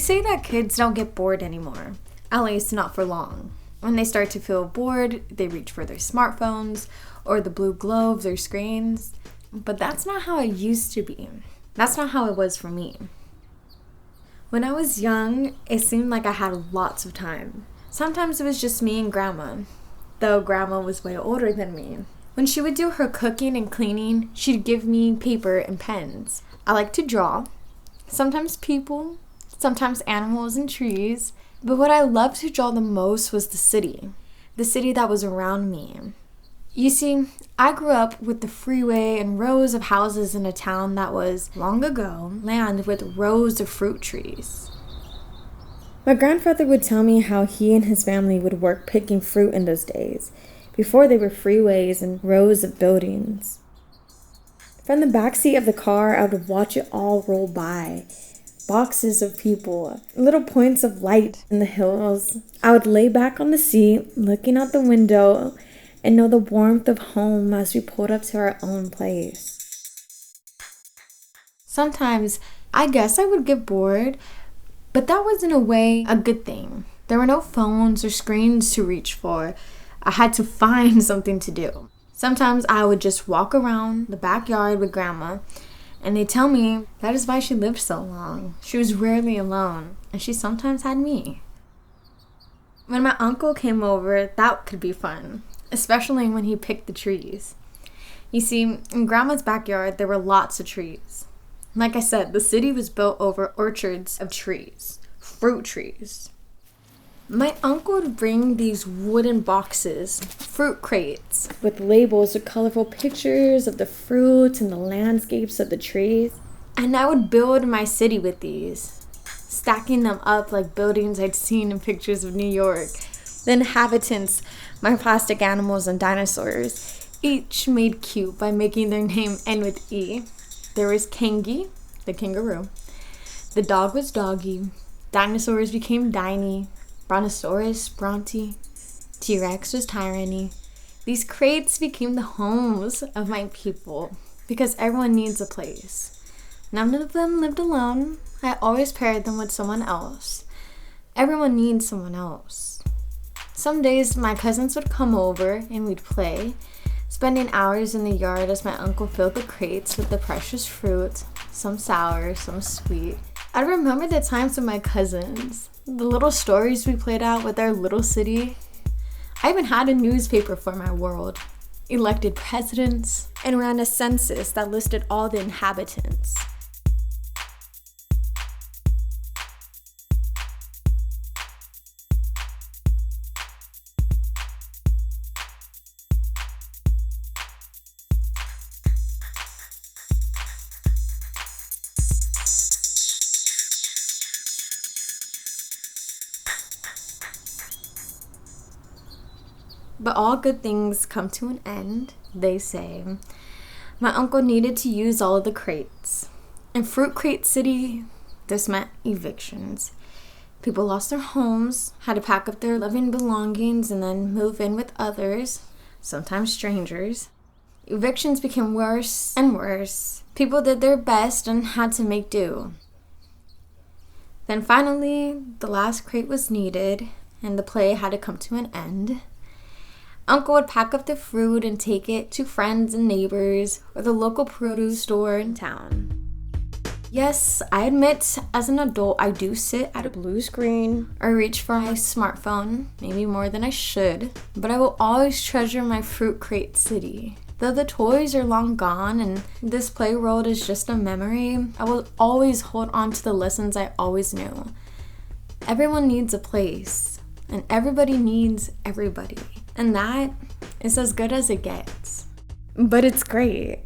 say that kids don't get bored anymore, at least not for long. When they start to feel bored, they reach for their smartphones or the blue glow of their screens. But that's not how it used to be. That's not how it was for me. When I was young, it seemed like I had lots of time. Sometimes it was just me and Grandma, though Grandma was way older than me. When she would do her cooking and cleaning, she'd give me paper and pens. I like to draw, sometimes people, sometimes animals and trees, but what I loved to draw the most was the city that was around me. You see, I grew up with the freeway and rows of houses in a town that was, long ago, land with rows of fruit trees. My grandfather would tell me how he and his family would work picking fruit in those days, before there were freeways and rows of buildings. From the backseat of the car, I would watch it all roll by. Boxes of people, little points of light in the hills. I would lay back on the seat, looking out the window, and know the warmth of home as we pulled up to our own place. Sometimes, I guess I would get bored, but that was in a way a good thing. There were no phones or screens to reach for. I had to find something to do. Sometimes I would just walk around the backyard with Grandma, and they tell me that is why she lived so long. She was rarely alone, and she sometimes had me. When my uncle came over, that could be fun, especially when he picked the trees. You see, in Grandma's backyard, there were lots of trees. Like I said, the city was built over orchards of trees, fruit trees. My uncle would bring these wooden boxes, fruit crates, with labels with colorful pictures of the fruits and the landscapes of the trees. And I would build my city with these, stacking them up like buildings I'd seen in pictures of New York. The inhabitants, my plastic animals and dinosaurs, each made cute by making their name end with E. There was Kangi, the kangaroo. The dog was Doggy. Dinosaurs became Diney. Brontosaurus, Bronte. T-Rex was Tyranny. These crates became the homes of my people because everyone needs a place. None of them lived alone. I always paired them with someone else. Everyone needs someone else. Some days my cousins would come over and we'd play, spending hours in the yard as my uncle filled the crates with the precious fruit, some sour, some sweet. I remember the times with my cousins, the little stories we played out with our little city. I even had a newspaper for my world, elected presidents, and ran a census that listed all the inhabitants. But all good things come to an end, they say. My uncle needed to use all of the crates. In Fruit Crate City, this meant evictions. People lost their homes, had to pack up their living belongings and then move in with others, sometimes strangers. Evictions became worse and worse. People did their best and had to make do. Then finally, the last crate was needed and the play had to come to an end. Uncle would pack up the fruit and take it to friends and neighbors or the local produce store in town. Yes, I admit, as an adult, I do sit at a blue screen or reach for my smartphone, maybe more than I should, but I will always treasure my Fruit Crate City. Though the toys are long gone and this play world is just a memory, I will always hold on to the lessons I always knew. Everyone needs a place, and everybody needs everybody. And that is as good as it gets. But it's great.